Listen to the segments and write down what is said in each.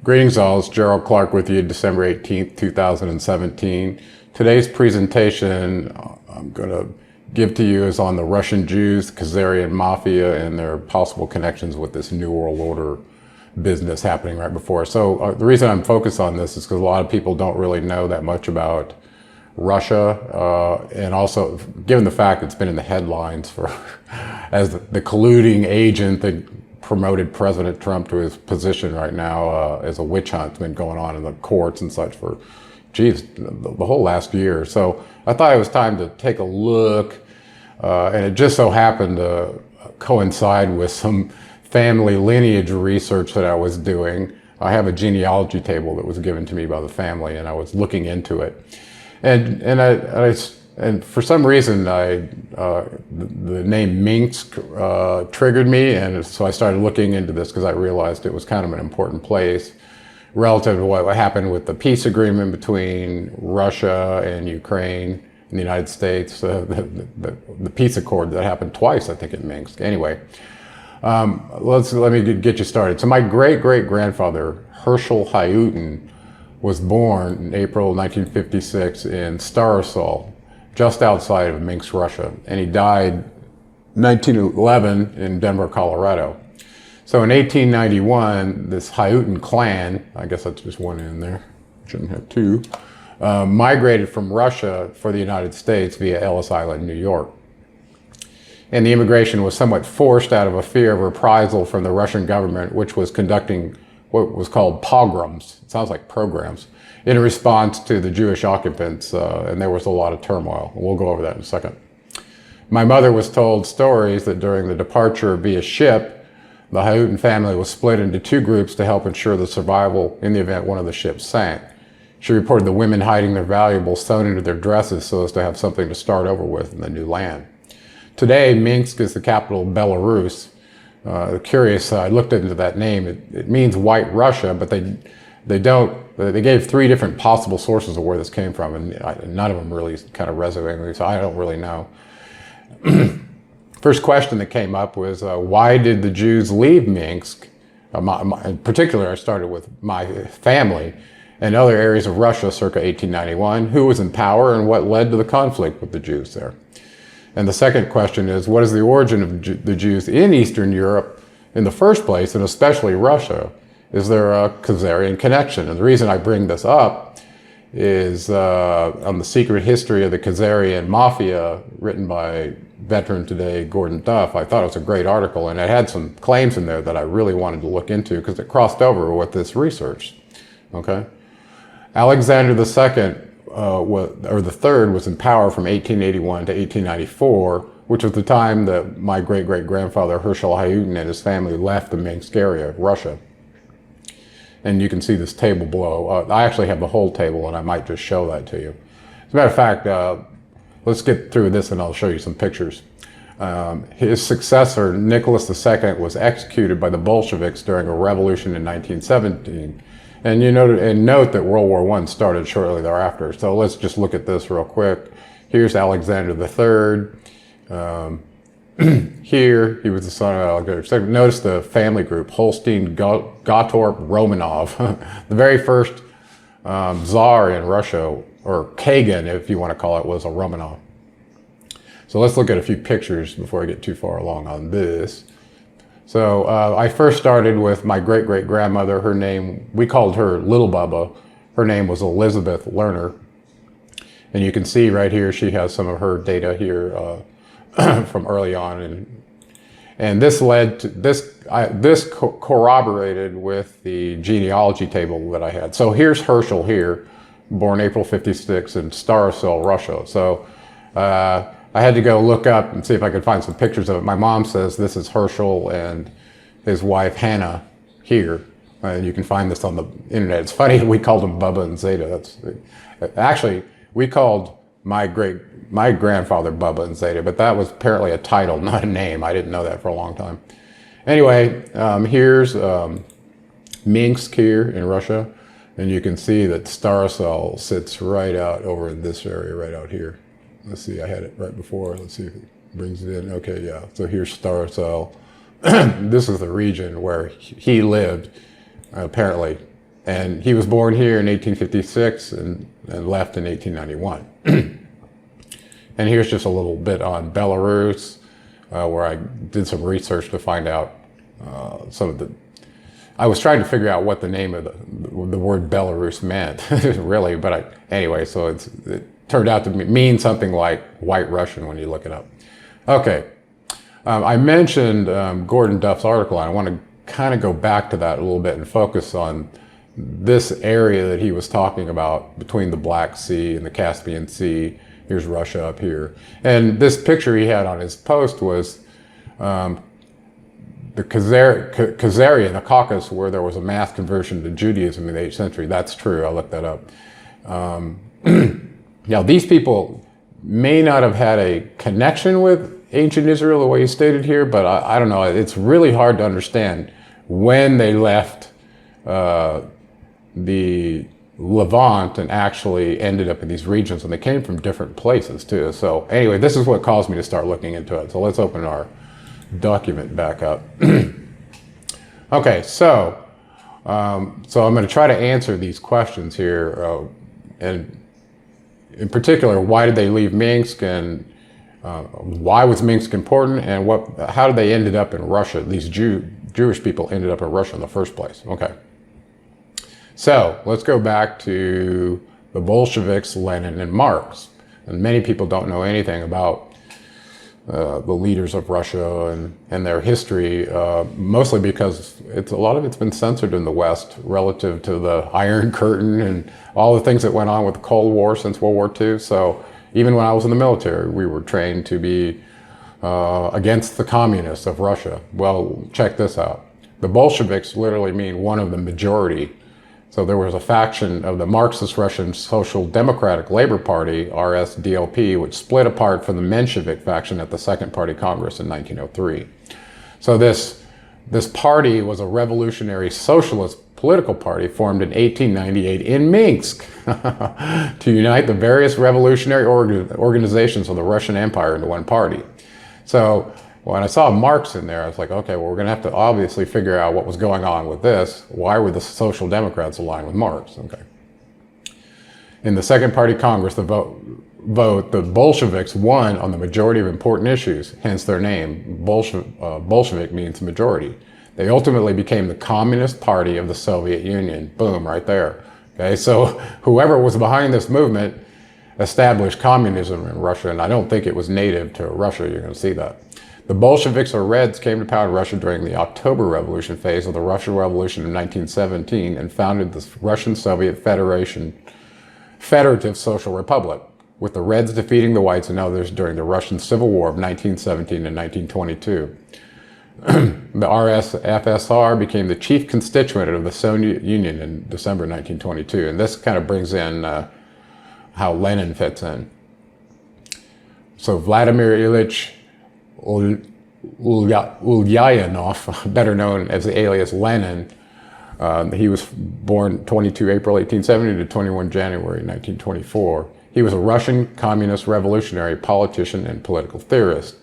Greetings all, it's Gerald Clark with you, December 18th, 2017. Today's presentation I'm going to give to you is on the Russian Jews, Khazarian Mafia, and their possible connections with this New World Order business happening right before. So the reason I'm focused on this is because a lot of people don't really know that much about Russia, and also given the fact it's been in the headlines for as the colluding agent that promoted President Trump to his position right now as a witch hunt's been going on in the courts and such for, geez, the whole last year. So I thought it was time to take a look, and it just so happened to coincide with some family lineage research that I was doing. I have a genealogy table that was given to me by the family, and I was looking into it. And for some reason, the name Minsk triggered me, and so I started looking into this because I realized it was kind of an important place relative to what happened with the peace agreement between Russia and Ukraine and the United States, the peace accord that happened twice, I think, in Minsk. Anyway, let me get you started. So my great-great-grandfather, Herschel Hayutin, was born in April 1956 in Starosul, just outside of Minsk, Russia, and he died 1911 in Denver, Colorado. So in 1891, this Hayutin clan, I guess that's just one in there, shouldn't have two, migrated from Russia for the United States via Ellis Island, New York. And the immigration was somewhat forced out of a fear of reprisal from the Russian government, which was conducting what was called pogroms, it sounds like programs, in response to the Jewish occupants, and there was a lot of turmoil. We'll go over that in a second. My mother was told stories that during the departure via ship, the Hayutin family was split into two groups to help ensure the survival in the event one of the ships sank. She reported the women hiding their valuables sewn into their dresses so as to have something to start over with in the new land. Today, Minsk is the capital of Belarus. Curious, I looked into that name. It means White Russia, but they gave three different possible sources of where this came from, and none of them really kind of resonate with me, so I don't really know. First question that came up was, why did the Jews leave Minsk? In particular, I started with my family and other areas of Russia circa 1891. Who was in power and what led to the conflict with the Jews there? And the second question is, what is the origin of the Jews in Eastern Europe in the first place, and especially Russia? Is there a Khazarian connection? And the reason I bring this up is on The Secret History of the Khazarian Mafia, written by veteran today, Gordon Duff. I thought it was a great article, and it had some claims in there that I really wanted to look into because it crossed over with this research, okay? Alexander II, or the third, was in power from 1881 to 1894, which was the time that my great-great-grandfather Herschel Hayutin and his family left the Minsk area of Russia. And you can see this table below. I actually have the whole table, and I might just show that to you. As a matter of fact, let's get through this and I'll show you some pictures. His successor, Nicholas II, was executed by the Bolsheviks during a revolution in 1917. And note that World War I started shortly thereafter. So let's just look at this real quick. Here's Alexander III. Here, he was the son of Alexander II. Notice the family group, Holstein, Gottorp, Romanov. The very first Tsar in Russia, or Kagan, if you want to call it, was a Romanov. So let's look at a few pictures before I get too far along on this. So I first started with my great-great-grandmother. Her name, we called her Little Bubba. Her name was Elizabeth Lerner. And you can see right here, she has some of her data here from early on. And this led to, this corroborated with the genealogy table that I had. So here's Herschel here, born April 56 in Starosul, Russia. So I had to go look up and see if I could find some pictures of it. My mom says this is Herschel and his wife Hannah here. And you can find this on the internet. It's funny, we called them Bubba and Zeta. Actually, we called my grandfather Bubba and Zeta, but that was apparently a title, not a name. I didn't know that for a long time. Anyway, here's Minsk here in Russia. And you can see that Starosul sits right out over in this area, right out here. Let's see, I had it right before. Let's see if it brings it in. Okay, yeah. So here's Starosul. This is the region where he lived, apparently And he was born here in 1856 and left in 1891. And here's just a little bit on Belarus, where I did some research to find out some of the... I was trying to figure out what the name of the word Belarus meant, really, but anyway, so it turned out to mean something like White Russian when you look it up. Okay, I mentioned Gordon Duff's article, and I want to kind of go back to that a little bit and focus on this area that he was talking about between the Black Sea and the Caspian Sea. Here's Russia up here. And this picture he had on his post was the Khazarian, the Caucasus, where there was a mass conversion to Judaism in the 8th century. That's true, I looked that up. Now, these people may not have had a connection with ancient Israel the way you stated here, but I don't know, it's really hard to understand when they left the Levant and actually ended up in these regions, and they came from different places too. So anyway, this is what caused me to start looking into it. So let's open our document back up. Okay, so I'm going to try to answer these questions here, and in particular, why did they leave Minsk, and why was Minsk important, and how did they ended up in Russia? These Jewish people ended up in Russia in the first place. Okay, so let's go back to the Bolsheviks, Lenin, and Marx. And many people don't know anything about the leaders of Russia and their history, mostly because a lot of it's been censored in the West relative to the Iron Curtain and all the things that went on with the Cold War since World War II. So even when I was in the military, we were trained to be against the communists of Russia. Well, check this out. The Bolsheviks literally mean one of the majority. So there was a faction of the Marxist Russian Social Democratic Labor Party, RSDLP, which split apart from the Menshevik faction at the Second Party Congress in 1903. So this party was a revolutionary socialist political party formed in 1898 in Minsk to unite the various revolutionary organizations of the Russian Empire into one party. So when I saw Marx in there, I was like, okay, well, we're going to have to obviously figure out what was going on with this. Why were the Social Democrats aligned with Marx? Okay. In the Second Party Congress, the Bolsheviks won on the majority of important issues, hence their name. Bolshevik means majority. They ultimately became the Communist Party of the Soviet Union. Boom, right there. Okay, so whoever was behind this movement established communism in Russia, and I don't think it was native to Russia. You're going to see that. The Bolsheviks, or Reds, came to power in Russia during the October Revolution phase of the Russian Revolution in 1917 and founded the Russian Soviet Federative Social Republic, with the Reds defeating the Whites and others during the Russian Civil War of 1917 and 1922. The RSFSR became the chief constituent of the Soviet Union in December 1922, and this kind of brings in how Lenin fits in. So Vladimir Ilyich Ulyanov, better known as the alias Lenin, he was born 22 April 1870 to 21 January 1924. He was a Russian communist revolutionary politician and political theorist.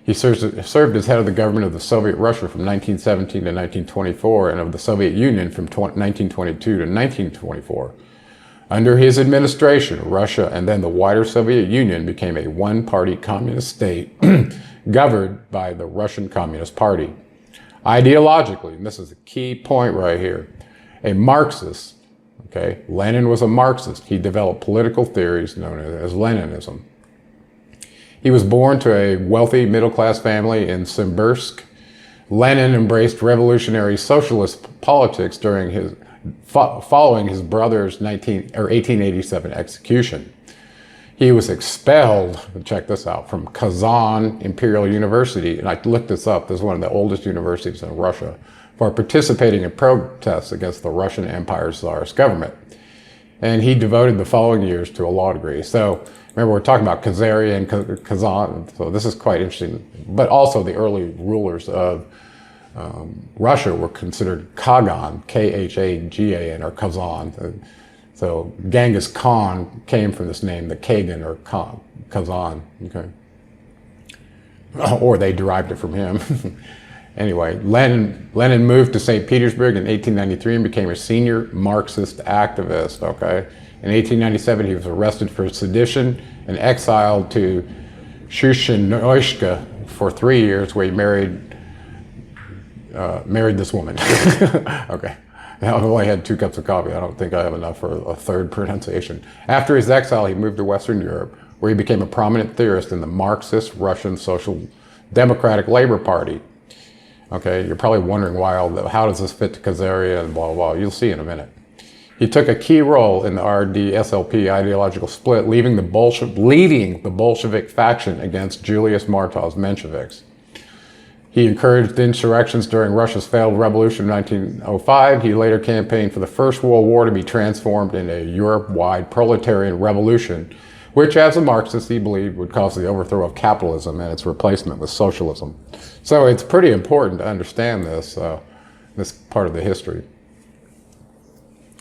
He served as head of the government of the Soviet Russia from 1917 to 1924 and of the Soviet Union from 1922 to 1924. Under his administration, Russia and then the wider Soviet Union became a one-party communist state governed by the Russian Communist Party. Ideologically, and this is a key point right here, a Marxist, okay, Lenin was a Marxist. He developed political theories known as Leninism. He was born to a wealthy middle-class family in Simbirsk. Lenin embraced revolutionary socialist politics during following his brother's 1887 execution. He was expelled, check this out, from Kazan Imperial University, and I looked this up, this is one of the oldest universities in Russia, for participating in protests against the Russian Empire's Tsarist government. And he devoted the following years to a law degree. So remember, we're talking about Khazarian, Kazan, so this is quite interesting. But also the early rulers of Russia were considered Khagan, Khagan, or Kazan. So Genghis Khan came from this name, the Kagan or Kazan, okay? Or they derived it from him. Anyway, Lenin moved to St. Petersburg in 1893 and became a senior Marxist activist, okay? In 1897, he was arrested for sedition and exiled to Shushinoshka for 3 years, where he married this woman. Okay. Now, I've only had 2 cups of coffee. I don't think I have enough for a third pronunciation. After his exile, he moved to Western Europe, where he became a prominent theorist in the Marxist Russian Social Democratic Labor Party. Okay, you're probably wondering why how does this fit to Khazaria and blah, blah, blah. You'll see in a minute. He took a key role in the RD-SLP ideological split, leading the Bolshevik faction against Julius Martov's Mensheviks. He encouraged insurrections during Russia's failed revolution in 1905. He later campaigned for the First World War to be transformed into a Europe-wide proletarian revolution, which, as a Marxist, he believed would cause the overthrow of capitalism and its replacement with socialism. So it's pretty important to understand this part of the history.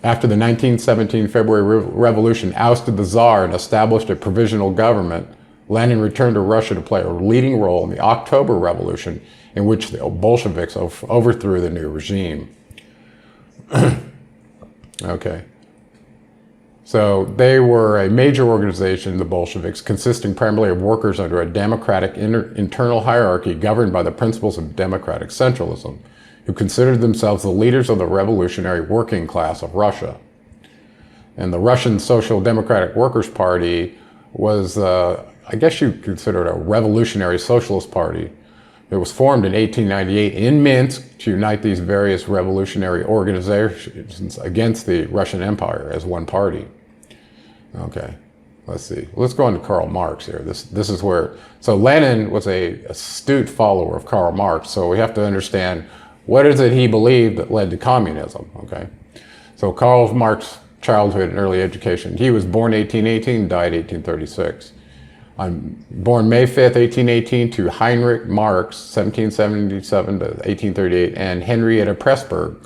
After the 1917 February Revolution ousted the Tsar and established a provisional government, Lenin returned to Russia to play a leading role in the October Revolution, in which the Bolsheviks overthrew the new regime. Okay. So they were a major organization, the Bolsheviks, consisting primarily of workers under a democratic internal hierarchy governed by the principles of democratic centralism, who considered themselves the leaders of the revolutionary working class of Russia. And the Russian Social Democratic Workers' Party was, I guess you'd consider it a revolutionary socialist party. It was formed in 1898 in Minsk to unite these various revolutionary organizations against the Russian Empire as one party. Okay, let's see. Let's go on to Karl Marx here. This is where, so Lenin was an astute follower of Karl Marx, so we have to understand what is it he believed that led to communism, okay? So Karl Marx, childhood and early education. He was born 1818, died 1836. Born May 5th, 1818 to Heinrich Marx, 1777 to 1838, and Henrietta Pressburg,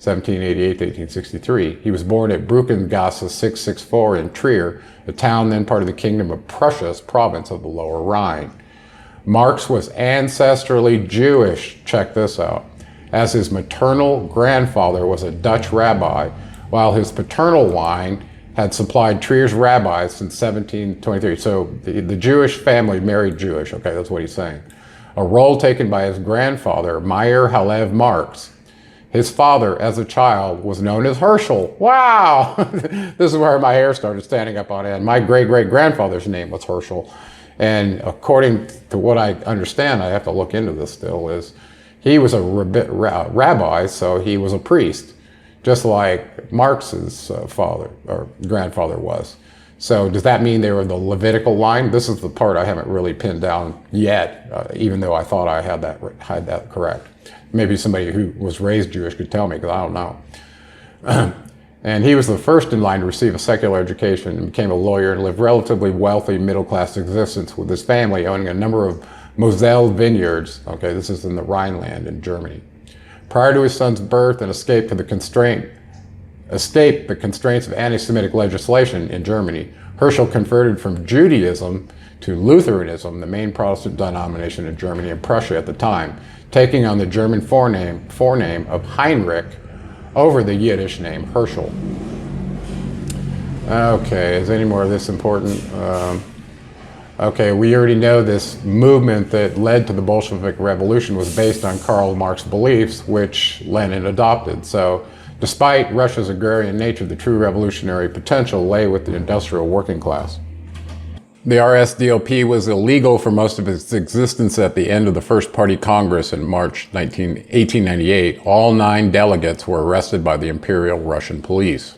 1788 to 1863. He was born at Bruckengasse 664 in Trier, a town then part of the Kingdom of Prussia's province of the Lower Rhine. Marx was ancestrally Jewish, check this out, as his maternal grandfather was a Dutch rabbi, while his paternal line had supplied Trier's rabbis since 1723. So the Jewish family married Jewish, okay, that's what he's saying. A role taken by his grandfather, Meyer Halev Marx. His father, as a child, was known as Herschel. Wow! This is where my hair started standing up on end. My great-great-grandfather's name was Herschel. And according to what I understand, I have to look into this still, is he was a rabbi, so he was a priest, just like Marx's father or grandfather was. So does that mean they were the Levitical line? This is the part I haven't really pinned down yet, even though I thought I had that correct. Maybe somebody who was raised Jewish could tell me, because I don't know. And he was the first in line to receive a secular education and became a lawyer and lived relatively wealthy middle-class existence with his family owning a number of Moselle vineyards. Okay, this is in the Rhineland in Germany. Prior to his son's birth and escape the constraints of anti-Semitic legislation in Germany, Herschel converted from Judaism to Lutheranism, the main Protestant denomination in Germany and Prussia at the time, taking on the German forename of Heinrich over the Yiddish name Herschel. Okay, is any more of this important? Okay, we already know this movement that led to the Bolshevik Revolution was based on Karl Marx's beliefs, which Lenin adopted. So despite Russia's agrarian nature, the true revolutionary potential lay with the industrial working class. The RSDOP was illegal for most of its existence at the end of the First Party Congress in March 1898. All 9 delegates were arrested by the Imperial Russian police.